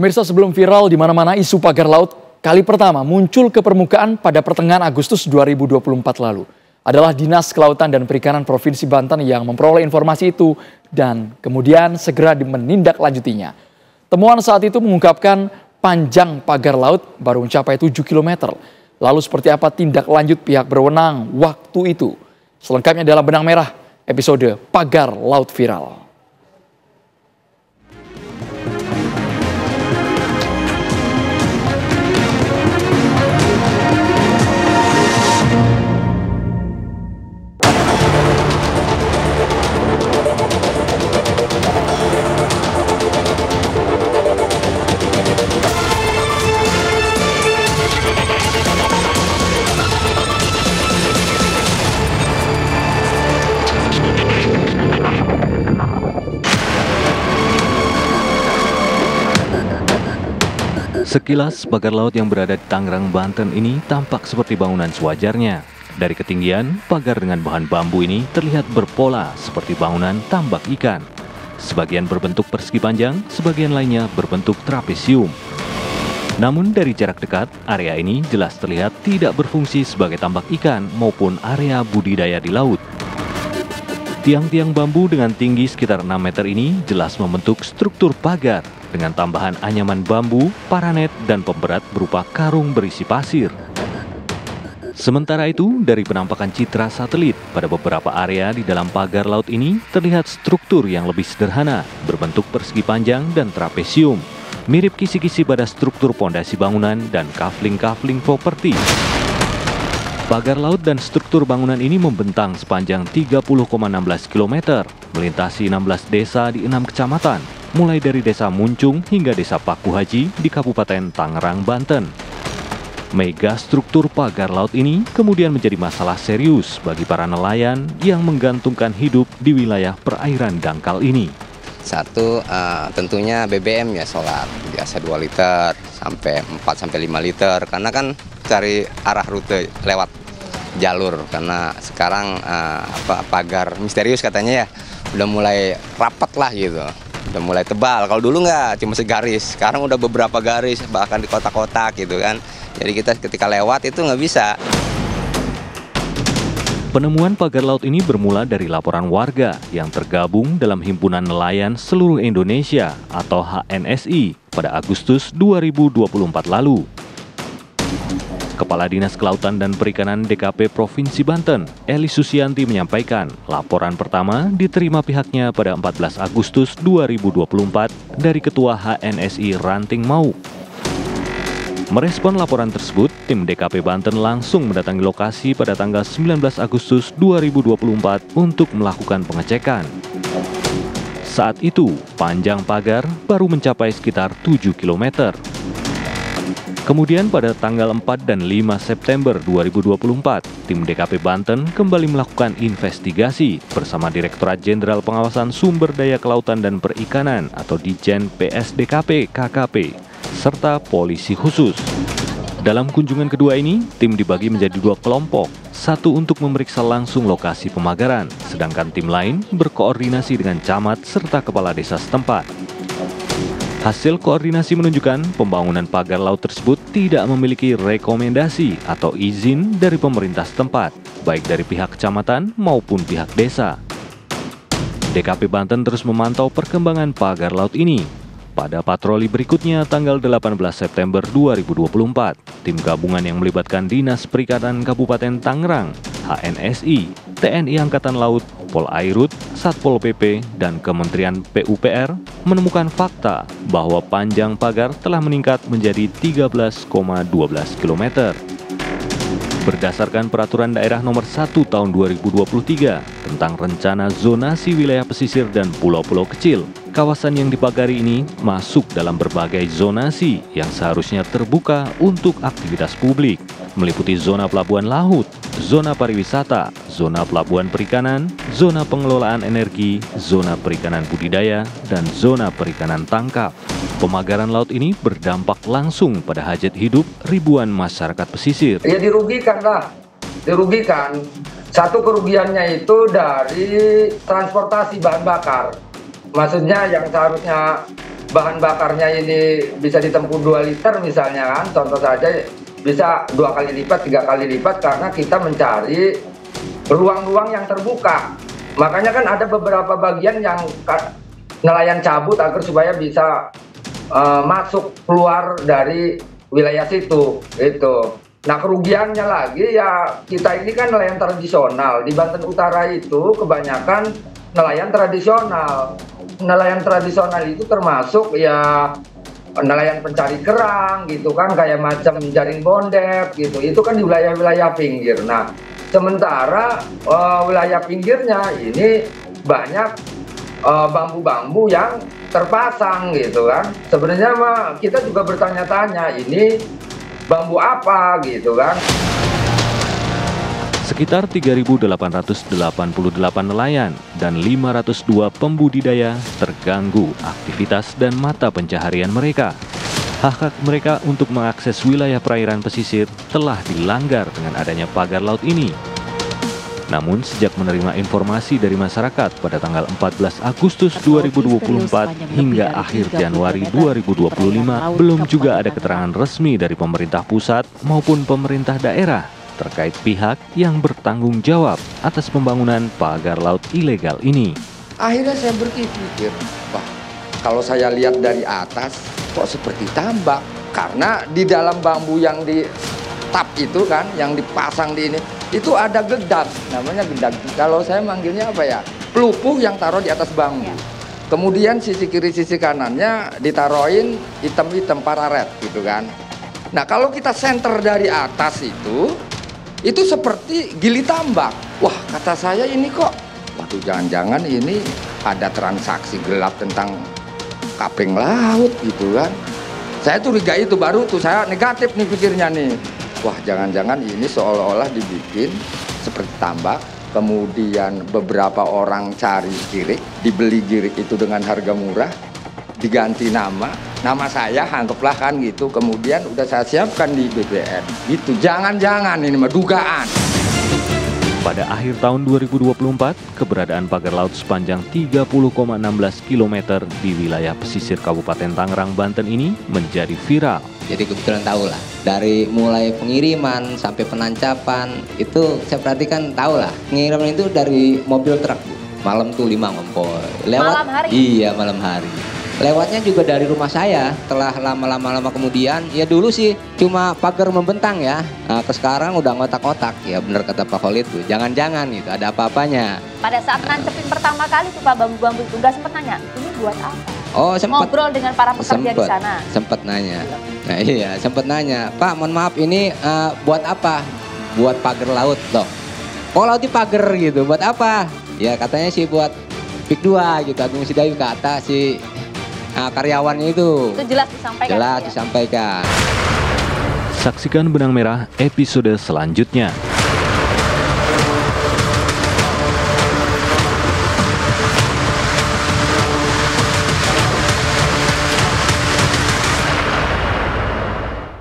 Pemirsa, sebelum viral di mana-mana, isu pagar laut kali pertama muncul ke permukaan pada pertengahan Agustus 2024 lalu. Adalah Dinas Kelautan dan Perikanan Provinsi Banten yang memperoleh informasi itu dan kemudian segera menindaklanjutinya. Temuan saat itu mengungkapkan panjang pagar laut baru mencapai 7 km. Lalu seperti apa tindak lanjut pihak berwenang waktu itu? Selengkapnya dalam Benang Merah, episode Pagar Laut Viral. Sekilas, pagar laut yang berada di Tangerang, Banten ini tampak seperti bangunan sewajarnya. Dari ketinggian, pagar dengan bahan bambu ini terlihat berpola seperti bangunan tambak ikan. Sebagian berbentuk persegi panjang, sebagian lainnya berbentuk trapesium. Namun dari jarak dekat, area ini jelas terlihat tidak berfungsi sebagai tambak ikan maupun area budidaya di laut. Tiang-tiang bambu dengan tinggi sekitar 6 meter ini jelas membentuk struktur pagar dengan tambahan anyaman bambu, paranet, dan pemberat berupa karung berisi pasir. Sementara itu, dari penampakan citra satelit pada beberapa area di dalam pagar laut ini terlihat struktur yang lebih sederhana, berbentuk persegi panjang dan trapesium, mirip kisi-kisi pada struktur pondasi bangunan dan kafling-kafling properti. Pagar laut dan struktur bangunan ini membentang sepanjang 30,16 km, melintasi 16 desa di 6 kecamatan, mulai dari Desa Muncung hingga Desa Paku Haji di Kabupaten Tangerang, Banten. Mega struktur pagar laut ini kemudian menjadi masalah serius bagi para nelayan yang menggantungkan hidup di wilayah perairan dangkal ini. Satu, tentunya BBM ya, solar biasa 2 liter sampai 4-5 liter, karena kan cari arah rute lewat jalur, karena sekarang pagar misterius katanya ya udah mulai rapat lah gitu, udah mulai tebal. Kalau dulu nggak, cuma segaris, sekarang udah beberapa garis, bahkan di kotak-kotak gitu kan. Jadi kita ketika lewat itu nggak bisa. Penemuan pagar laut ini bermula dari laporan warga yang tergabung dalam Himpunan Nelayan Seluruh Indonesia atau HNSI pada Agustus 2024 lalu. Kepala Dinas Kelautan dan Perikanan DKP Provinsi Banten, Eli Susianti menyampaikan laporan pertama diterima pihaknya pada 14 Agustus 2024 dari Ketua HNSI Ranting Mau. Merespon laporan tersebut, tim DKP Banten langsung mendatangi lokasi pada tanggal 19 Agustus 2024 untuk melakukan pengecekan. Saat itu, panjang pagar baru mencapai sekitar 7 km. Kemudian pada tanggal 4 dan 5 September 2024, tim DKP Banten kembali melakukan investigasi bersama Direktorat Jenderal Pengawasan Sumber Daya Kelautan dan Perikanan atau Ditjen PSDKP KKP, serta polisi khusus. Dalam kunjungan kedua ini, tim dibagi menjadi 2 kelompok, satu untuk memeriksa langsung lokasi pemagaran, sedangkan tim lain berkoordinasi dengan camat serta kepala desa setempat. Hasil koordinasi menunjukkan pembangunan pagar laut tersebut tidak memiliki rekomendasi atau izin dari pemerintah setempat, baik dari pihak kecamatan maupun pihak desa. DKP Banten terus memantau perkembangan pagar laut ini. Pada patroli berikutnya tanggal 18 September 2024, tim gabungan yang melibatkan Dinas Perikanan Kabupaten Tangerang, HNSI, TNI Angkatan Laut, Polairut, Satpol PP, dan Kementerian PUPR menemukan fakta bahwa panjang pagar telah meningkat menjadi 13,12 km. Berdasarkan Peraturan Daerah Nomor 1 Tahun 2023 tentang Rencana Zonasi Wilayah Pesisir dan Pulau-Pulau Kecil, kawasan yang dipagari ini masuk dalam berbagai zonasi yang seharusnya terbuka untuk aktivitas publik, meliputi zona pelabuhan laut, zona pariwisata, zona pelabuhan perikanan, zona pengelolaan energi, zona perikanan budidaya, dan zona perikanan tangkap. Pemagaran laut ini berdampak langsung pada hajat hidup ribuan masyarakat pesisir. Ya dirugikan lah, dirugikan. Satu kerugiannya itu dari transportasi bahan bakar. Maksudnya yang seharusnya bahan bakarnya ini bisa ditempuh 2 liter misalnya kan, contoh saja bisa 2 kali lipat, 3 kali lipat karena kita mencari ruang-ruang yang terbuka. Makanya kan ada beberapa bagian yang nelayan cabut agar supaya bisa masuk keluar dari wilayah situ itu. Nah, kerugiannya lagi ya, kita ini kan nelayan tradisional. Di Banten Utara itu kebanyakan nelayan tradisional. Nelayan tradisional itu termasuk ya nelayan pencari kerang gitu kan, kayak macam jaring bondep gitu. Itu kan di wilayah-wilayah pinggir. Nah, sementara wilayah pinggirnya ini banyak bambu-bambu yang terpasang gitu kan. Sebenarnya mah kita juga bertanya-tanya, ini bambu apa gitu kan. Sekitar 3.888 nelayan dan 502 pembudidaya terganggu aktivitas dan mata pencaharian mereka. Hak-hak mereka untuk mengakses wilayah perairan pesisir telah dilanggar dengan adanya pagar laut ini. Namun, sejak menerima informasi dari masyarakat pada tanggal 14 Agustus 2024 hingga akhir Januari 2025, belum juga ada keterangan resmi dari pemerintah pusat maupun pemerintah daerah terkait pihak yang bertanggung jawab atas pembangunan pagar laut ilegal ini. Akhirnya saya berpikir, wah, kalau saya lihat dari atas kok seperti tambak, karena di dalam bambu yang di tap itu kan, yang dipasang di ini, itu ada gedag, namanya gedag. Kalau saya manggilnya apa ya? Pelupuh yang taruh di atas bambu. Kemudian sisi kiri sisi kanannya ditaruhin hitam-hitam pararet gitu kan. Nah, kalau kita senter dari atas itu seperti gili tambak. Wah, kata saya ini kok, waduh, jangan-jangan ini ada transaksi gelap tentang kaping laut gitu kan. Saya curiga itu, baru tuh saya negatif nih pikirnya nih. Wah, jangan-jangan ini seolah-olah dibikin seperti tambak, kemudian beberapa orang cari girik, dibeli girik itu dengan harga murah, diganti nama saya anggaplah kan gitu, kemudian udah saya siapkan di BBN gitu. Jangan-jangan ini mah dugaan. Pada akhir tahun 2024, keberadaan pagar laut sepanjang 30,16 km di wilayah pesisir Kabupaten Tangerang, Banten ini menjadi viral. Jadi kebetulan tahu lah, dari mulai pengiriman sampai penancapan itu saya perhatikan, tahu lah. Pengiriman itu dari mobil truk, Bu. Malam tuh 5 ngempol. Lewat, malam hari? Iya, malam hari. Lewatnya juga dari rumah saya. Setelah lama kemudian, ya dulu sih cuma pagar membentang ya. Nah, ke sekarang udah ngotak-ngotak. Ya bener kata Pak Khalid tuh, jangan-jangan gitu, ada apa-apanya. Pada saat nancepin pertama kali tuh Pak, bambu-bambu itu nggak sempet nanya, ini buat apa? Oh, sempat ngobrol dengan para pekerja di sana. Sempat nanya. Nah iya, sempat nanya, Pak, mohon maaf ini buat apa? Buat pagar laut loh. Oh, laut di pagar gitu, buat apa? Ya katanya sih buat PIK 2 gitu, Agung Sedayu kata si karyawannya itu. Itu jelas disampaikan. Jelas disampaikan. Saksikan Benang Merah episode selanjutnya.